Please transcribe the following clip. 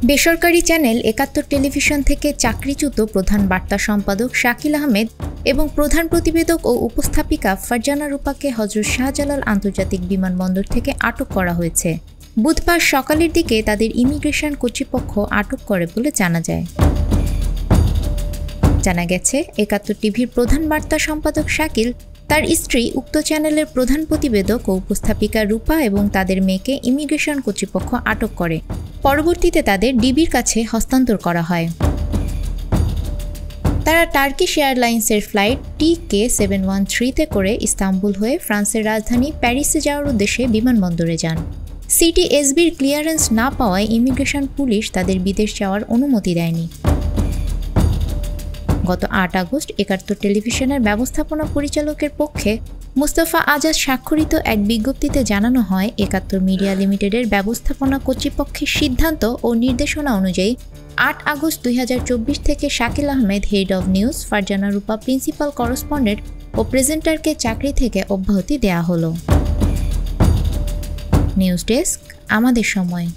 বেসরকারি channel ৭১ television থেকে চাকরিচ্যুত প্রধান বার্তা সম্পাদক শাকিল আহমেদ এবং প্রধান প্রতিবেদক ও উপস্থাপিকা ফারজানা রূপাকে হযরত শাহজালাল আন্তর্জাতিক বিমানবন্দর থেকে আটক করা হয়েছে। বুধবার সকালের দিকে তাদের ইমিগ্রেশন কর্তৃপক্ষ আটক করে বলে জানা যায়। জানা গেছে, ৭১ টিভির প্রধান বার্তা সম্পাদক শাকিল, তার স্ত্রী, উক্ত চ্যানেলের প্রধান প্রতিবেদক ও উপস্থাপিকা রূপা এবং তাদের মেয়েকে ইমিগ্রেশন কর্তৃপক্ষ আটক করে। পরবর্তীতে তাদের ডিবির কাছে হস্তান্তর করা হয়। তারা টার্কিশ এয়ারলাইন্সের ফ্লাইট TK713-তে করে ইস্তাম্বুল হয়ে ফ্রান্সের রাজধানী প্যারিসে যাওয়ার উদ্দেশ্যে বিমানবন্দরে যান। CTSB'র ক্লিয়ারেন্স না পাওয়ায় ইমিগ্রেশন পুলিশ তাদের বিদেশ যাওয়ার অনুমতি দেয়নি। গত ৮ আগস্ট ৭১ টেলিভিশনের ব্যবস্থাপনা পরিচালকের পক্ষে মুস্তাফা আজাদ স্বাক্ষরিত এক বিজ্ঞপ্তিতে জানানো হয়, ৭১ মিডিয়া লিমিটেডের ব্যবস্থাপনা কর্তৃপক্ষের সিদ্ধান্ত ও নির্দেশনা অনুযায়ী ৮ আগস্ট ২০২৪ থেকে Shakil Ahmed, head of news, Farzana Rupa, principal correspondent ও প্রেজেন্টারকে চাকরি থেকে অব্যাহতি দেয়া হলো। নিউজ ডেস্ক, আমাদের সময়।